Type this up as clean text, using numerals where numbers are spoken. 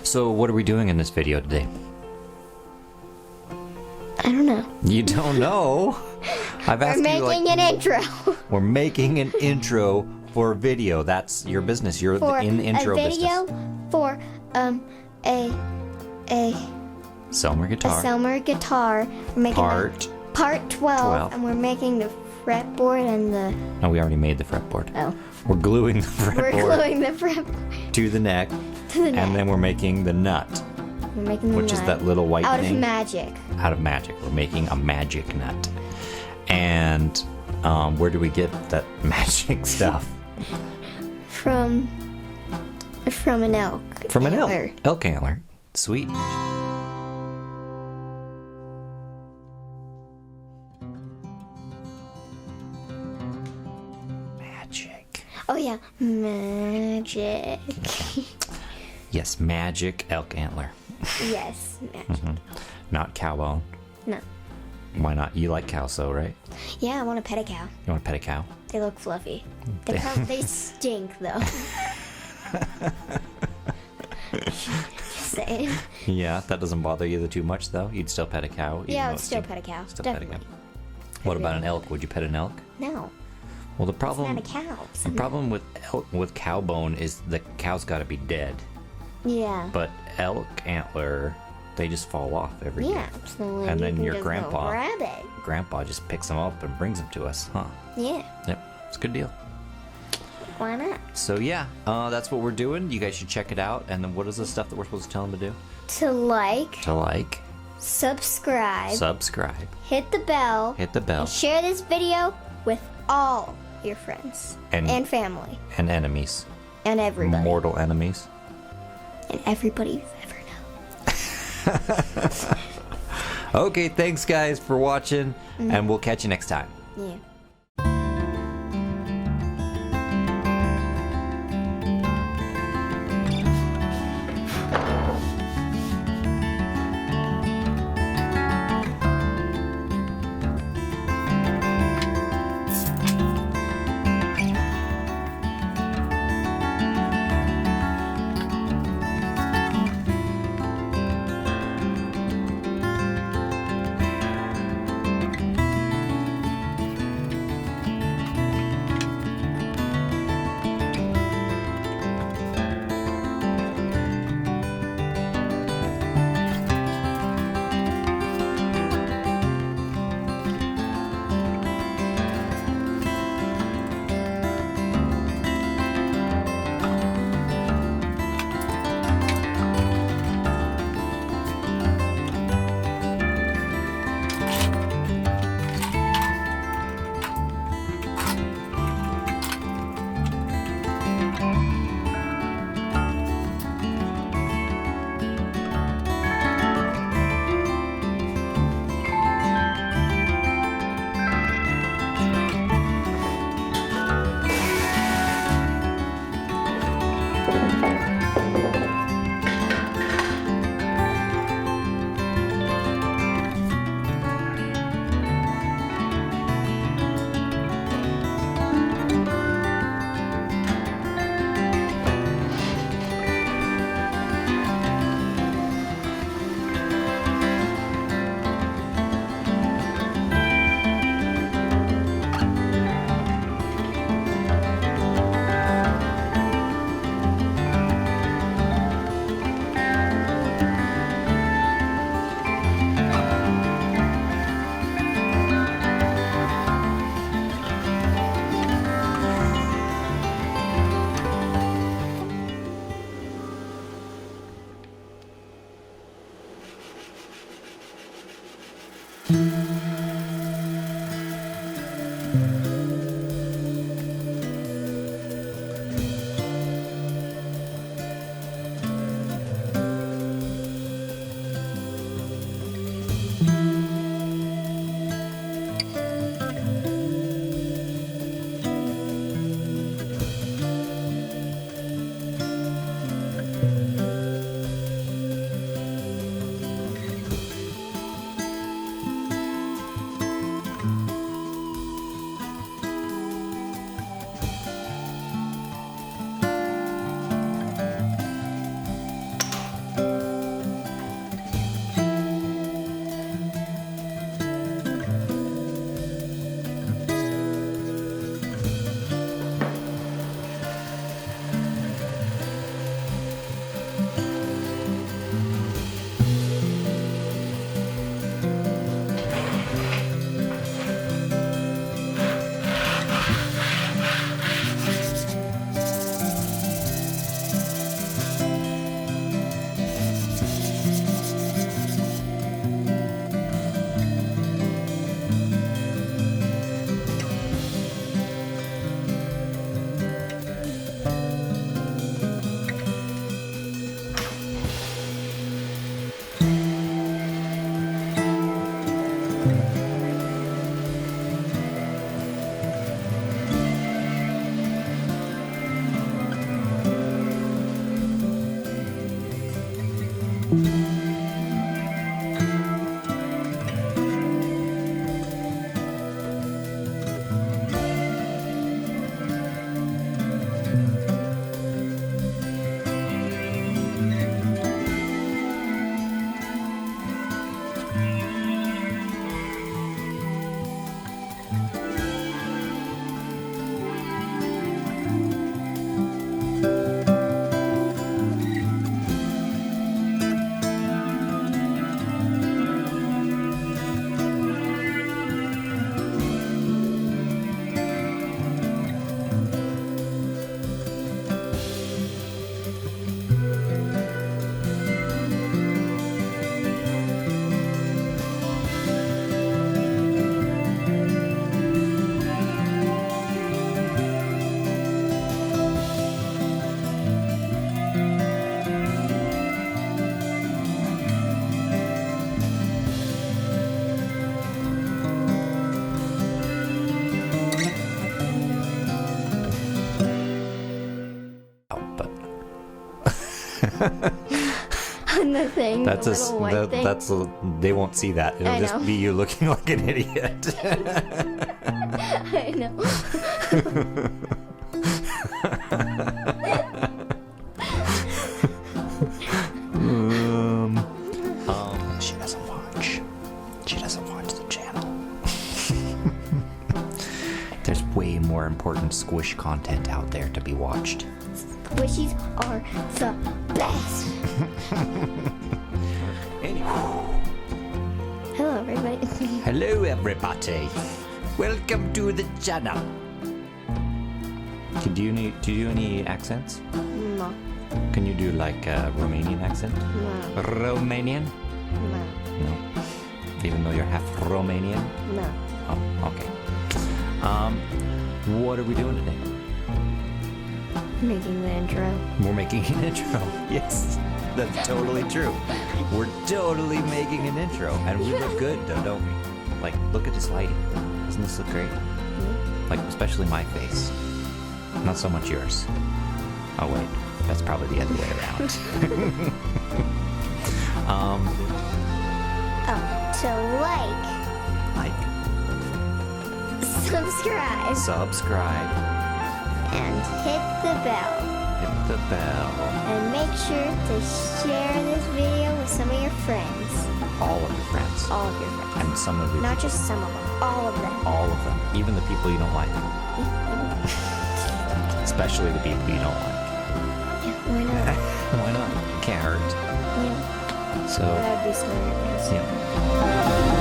So what are we doing in this video today? I don't know. You don't know? I've asked We're you making an intro. We're making an intro for a video. That's your business. You're For in the intro a video business. for a Selmer Guitar. Selmer Guitar. We're making part 12, 12. and we're making the fretboard and the... No, we already made the fretboard. Oh. We're gluing the We're fretboard gluing the fretboard to the neck, to the neck. and then we're making the nut, We're making the which is nut that little white out thing. of magic. Out of magic. We're making a magic nut. And where do we get that magic stuff? From an elk. From an antler. elk antler. Sweet. Magic. Oh yeah, magic. Yes, magic elk antler. Yes, magic. Not cow bone. No. Why not? You like cows, though, right? Yeah, I want to pet a cow. You want to pet a cow? They look fluffy. They stink though. Just saying. Yeah, that doesn't bother you too much, though. You'd still pet a cow. even Yeah, I though would it's still too- pet a cow. Still pet a Definitely. cow. What about an elk? Would you pet an elk? No, Well, the it's problem not a cow. the problem with cow bone is the cow's got to be dead. Yeah. But elk antler, they just fall off every year. Yeah. So And you then can your just go grandpa- grab it. Grandpa just picks them up and brings them to us, huh? Yeah. Yep, it's a good deal. Why not? So yeah, that's what we're doing. You guys should check it out. And then what is the stuff that we're supposed to tell them to do? To like, To like, subscribe, subscribe, hit the bell, hit the bell, and share this video with all your friends And- family and enemies, and everybody mortal enemies. and everybody you've ever known. Okay, thanks guys for watching, and we'll catch you next time. Yeah. On the thing, That's the little white thing. that's a, they won't see that. It'll I just know. be you looking like an idiot. I know. She doesn't watch. She doesn't watch the channel. There's way more important squish content out there to be watched. Squishies are the best. Hello, everybody. Hello, everybody. Welcome to the channel. Do you do any accents? No, Can you do like a Romanian accent? no, Romanian? no, No. Even though you're half Romanian? no. Oh, okay. What are we doing today? Making the intro. We're making an intro. Yes, that's totally true. We're totally making an intro. And we look good, though, don't we? Like, look at this lighting. Doesn't this look great? Like, especially my face. Not so much yours. Oh, wait. That's probably the other way around. So like, subscribe, subscribe, and hit the bell. hit the bell. And make sure to share this video with some of your friends. All of your friends. All of your friends. And some of your Not just some of them. All of them. all of them. Even the people you don't like. Especially the people you don't like. Yeah, why not? Why not? Can't hurt. Yeah. So, That would be smart. yeah.